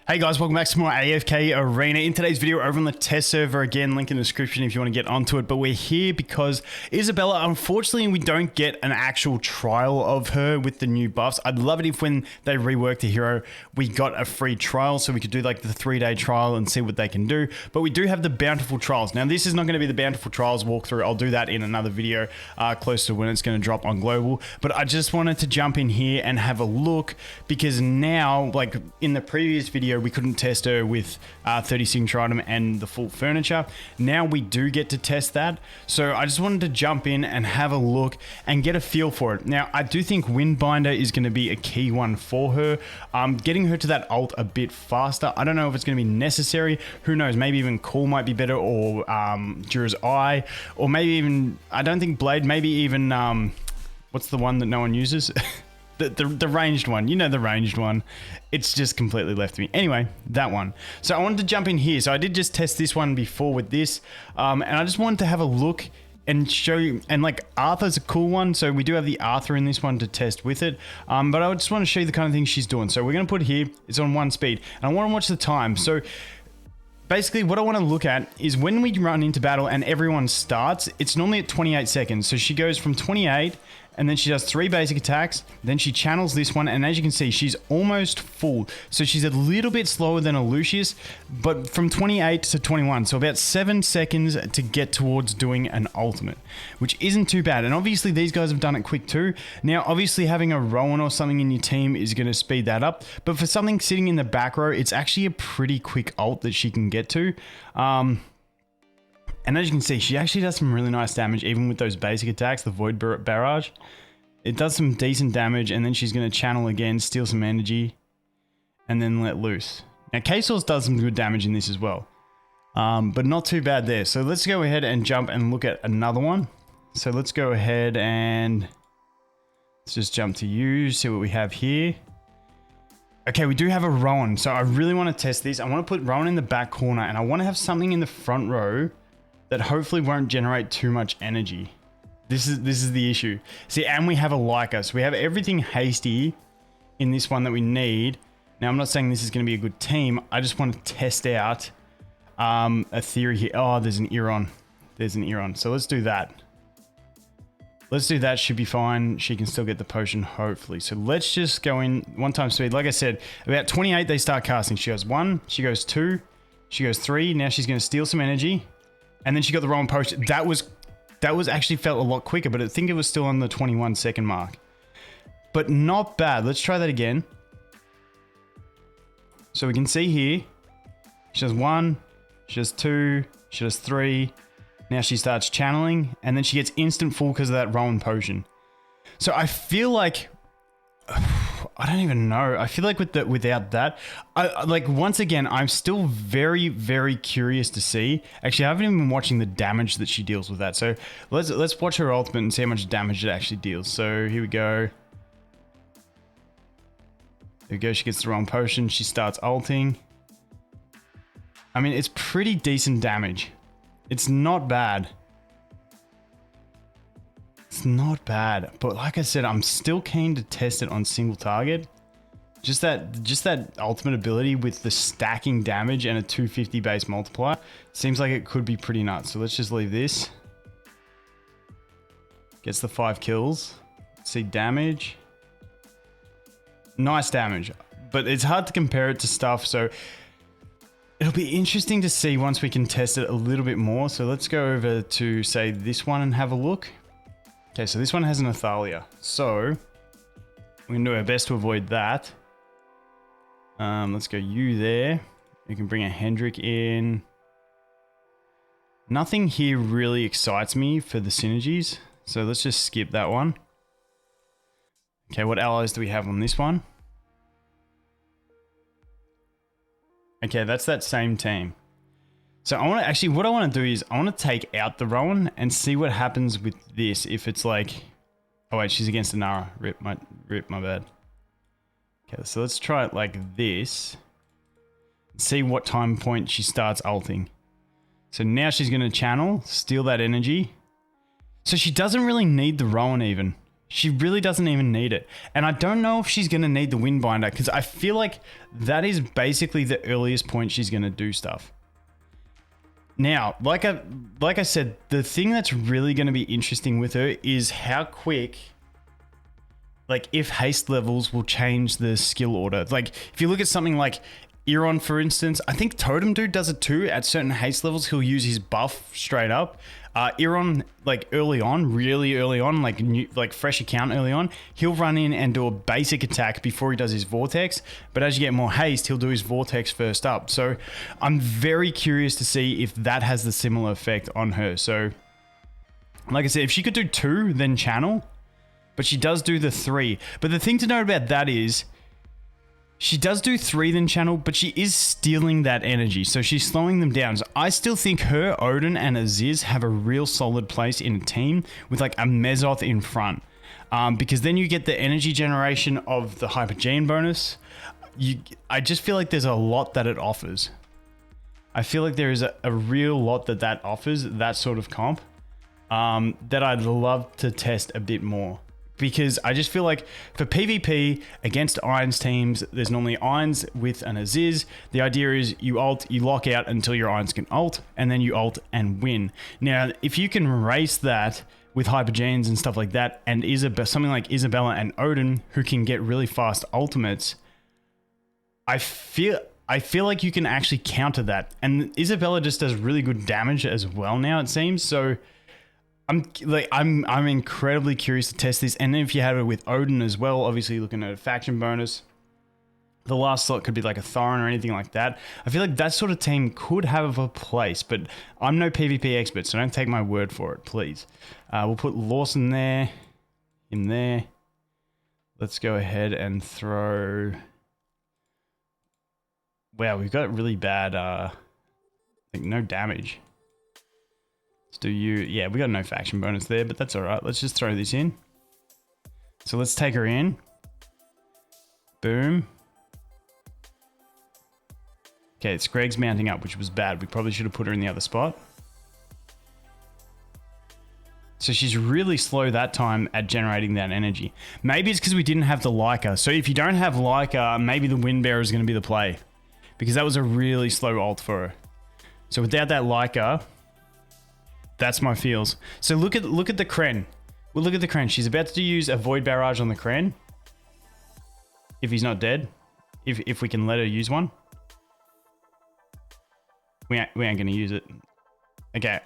Hey guys, welcome back to more AFK Arena. In today's video, over on the test server, again, link in the description if you want to get onto it, but we're here because Isabella, unfortunately, we don't get an actual trial of her with the new buffs. I'd love it if when they rework the hero, we got a free trial so we could do like the 3-day trial and see what they can do, but we do have the Bountiful Trials. Now, this is not going to be the Bountiful Trials walkthrough. I'll do that in another video close to when it's going to drop on Global, but I just wanted to jump in here and have a look because now, like in the previous video, we couldn't test her with 30 signature item and the full furniture. Now we do get to test that. So I just wanted to jump in and have a look and get a feel for it. Now, I do think Windbinder is going to be a key one for her. Getting her to that ult a bit faster. I don't know if it's going to be necessary. Who knows? Maybe even Call might be better, or Jura's Eye, or maybe even, I don't think Blade, maybe even, what's the one that no one uses? The ranged one, you know, the ranged one. It's just completely left me. Anyway, that one. So I wanted to jump in here. So I did just test this one before with this, and I just wanted to have a look and show you. And like Arthur's a cool one, so we do have the Arthur in this one to test with it. But I just want to show you the kind of things she's doing. So we're going to put it here. It's on 1 speed, and I want to watch the time. So basically, what I want to look at is when we run into battle and everyone starts, it's normally at 28 seconds. So she goes from 28, and then she does 3 basic attacks, then she channels this one, and as you can see, she's almost full. So she's a little bit slower than a Lucius, but from 28 to 21, so about 7 seconds to get towards doing an ultimate, which isn't too bad. And obviously, these guys have done it quick too. Now, obviously, having a Rowan or something in your team is going to speed that up, but for something sitting in the back row, it's actually a pretty quick ult that she can get to. And as you can see, she actually does some really nice damage, even with those basic attacks, the Void Barrage. It does some decent damage, and then she's going to channel again, steal some energy, and then let loose. Now, K-Source does some good damage in this as well, but not too bad there. So let's go ahead and jump and look at another one. So let's go ahead and let's just jump to you, see what we have here. Okay, we do have a Rowan, so I really want to test this. I want to put Rowan in the back corner, and I want to have something in the front row that hopefully won't generate too much energy. This is the issue. See, and we have a Leica, so we have everything hasty in this one that we need. Now, I'm not saying this is going to be a good team. I just want to test out a theory here. Oh, there's an Eiron. There's an Eiron. So let's do that. Let's do that. Should be fine. She can still get the potion, hopefully. So let's just go in 1 time speed. Like I said, about 28, they start casting. She goes 1, she goes 2, she goes 3. Now she's going to steal some energy. And then she got the Rowan potion. That was actually felt a lot quicker, but I think it was still on the 21-second mark. But not bad. Let's try that again. So we can see here, she does 1, she does 2, she does 3. Now she starts channeling, and then she gets instant full because of that Rowan potion. So I feel like, I don't even know. I feel like without that, like once again, I'm still very, very curious to see. Actually, I haven't even been watching the damage that she deals with that. So let's watch her ultimate and see how much damage it actually deals. So here we go. There we go. She gets the wrong potion. She starts ulting. I mean, it's pretty decent damage. It's not bad. It's not bad, but like I said, I'm still keen to test it on single target. Just that ultimate ability with the stacking damage and a 250 base multiplier seems like it could be pretty nuts. So let's just leave this. Gets the 5 kills. See damage. Nice damage, but it's hard to compare it to stuff. So it'll be interesting to see once we can test it a little bit more. So let's go over to say this one and have a look. Okay, so this one has an Athalia. So we're going to do our best to avoid that. Let's go you there. We can bring a Hendrik in. Nothing here really excites me for the synergies. So let's just skip that one. Okay, what allies do we have on this one? Okay, that's that same team. So I want to actually, what I want to do is I want to take out the Rowan and see what happens with this. If it's like, oh wait, she's against Inara. Rip my bad. Okay, so let's try it like this. See what time point she starts ulting. So now she's going to channel, steal that energy. So she doesn't really need the Rowan even. She really doesn't even need it. And I don't know if she's going to need the Windbinder because I feel like that is basically the earliest point she's going to do stuff. Now, like I said, the thing that's really going to be interesting with her is how quick, like if haste levels will change the skill order. Like if you look at something like Iron, for instance, I think Totem Dude does it too. At certain haste levels, he'll use his buff straight up. Iron, like early on, really early on, like fresh account early on, he'll run in and do a basic attack before he does his Vortex. But as you get more haste, he'll do his Vortex first up. So I'm very curious to see if that has the similar effect on her. So like I said, if she could do 2, then channel. But she does do the 3. But the thing to note about that is, she does do 3 then channel, but she is stealing that energy. So she's slowing them down. So I still think her, Odin, and Aziz have a real solid place in a team with like a Mezoth in front. Because then you get the energy generation of the Hypogean bonus. I just feel like there's a lot that it offers. I feel like there is a real lot that offers, that sort of comp, that I'd love to test a bit more. Because I just feel like for PvP against Irons teams, there's normally Irons with an Aziz. The idea is you ult, you lock out until your Irons can ult, and then you ult and win. Now, if you can race that with Hypogeans and stuff like that, and something like Isabella and Odin, who can get really fast ultimates, I feel like you can actually counter that. And Isabella just does really good damage as well now, it seems. So I'm incredibly curious to test this. And then if you have it with Odin as well, obviously looking at a faction bonus, the last slot could be like a Thorin or anything like that. I feel like that sort of team could have a place, but I'm no PvP expert, so don't take my word for it, please. We'll put Lawson there, him there. Let's go ahead and throw... Wow, we've got really bad, like no damage. Let's do you. Yeah, we got no faction bonus there, but that's all right. Let's just throw this in. So let's take her in. Boom. Okay, it's Greg's mounting up, which was bad. We probably should have put her in the other spot. So she's really slow that time at generating that energy. Maybe it's because we didn't have the Leica. So if you don't have Leica, maybe the Windbearer is going to be the play. Because that was a really slow ult for her. So without that Leica... That's my feels. So look at the Kren. Well, look at the Kren. She's about to use a Void Barrage on the Kren. If he's not dead. If we can let her use one. We ain't going to use it. Okay.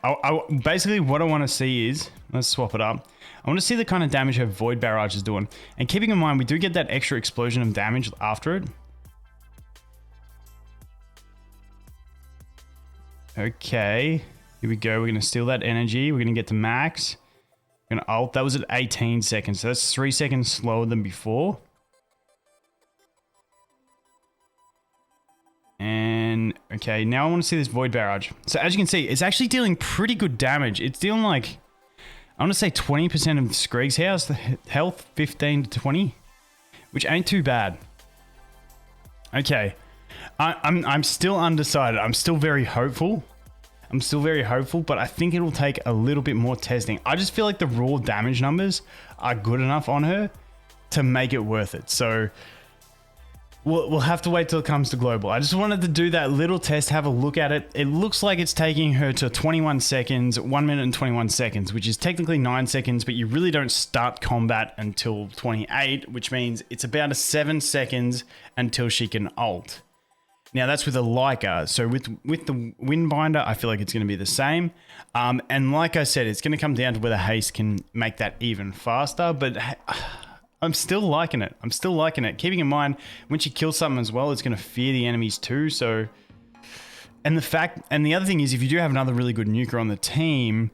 Basically, what I want to see is... Let's swap it up. I want to see the kind of damage her Void Barrage is doing. And keeping in mind, we do get that extra explosion of damage after it. Okay. Here we go. We're going to steal that energy. We're going to get to max. We're going to ult. That was at 18 seconds. So that's 3 seconds slower than before. And, okay, now I want to see this Void Barrage. So as you can see, it's actually dealing pretty good damage. It's dealing like, I want to say 20% of Screeg's health, 15 to 20, which ain't too bad. Okay. I'm still undecided. I'm still very hopeful. But I think it'll take a little bit more testing. I just feel like the raw damage numbers are good enough on her to make it worth it. So we'll have to wait till it comes to global. I just wanted to do that little test, have a look at it. It looks like it's taking her to 21 seconds, 1 minute and 21 seconds, which is technically 9 seconds, but you really don't start combat until 28, which means it's about 7 seconds until she can ult. Now that's with a Leica, so with the Windbinder, I feel like it's going to be the same. And like I said, it's going to come down to whether haste can make that even faster, but I'm still liking it. Keeping in mind, when she kills something as well, it's going to fear the enemies too, so... And the other thing is, if you do have another really good nuker on the team,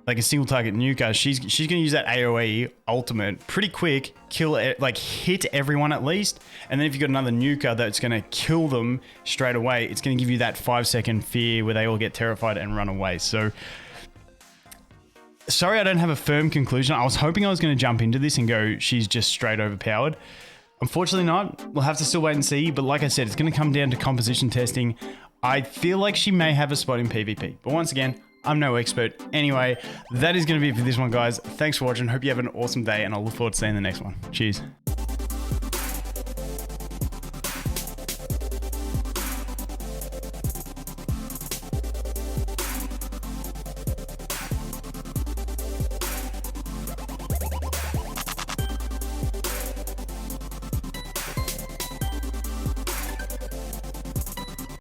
like a single target nuker, she's going to use that AoE ultimate pretty quick, kill it, like hit everyone at least. And then if you've got another nuker that's going to kill them straight away, it's going to give you that 5-second fear where they all get terrified and run away. So sorry, I don't have a firm conclusion. I was hoping I was going to jump into this and go, she's just straight overpowered. Unfortunately not. We'll have to still wait and see. But like I said, it's going to come down to composition testing. I feel like she may have a spot in PvP. But once again, I'm no expert. Anyway, that is going to be it for this one, guys. Thanks for watching. Hope you have an awesome day, and I'll look forward to seeing the next one. Cheers.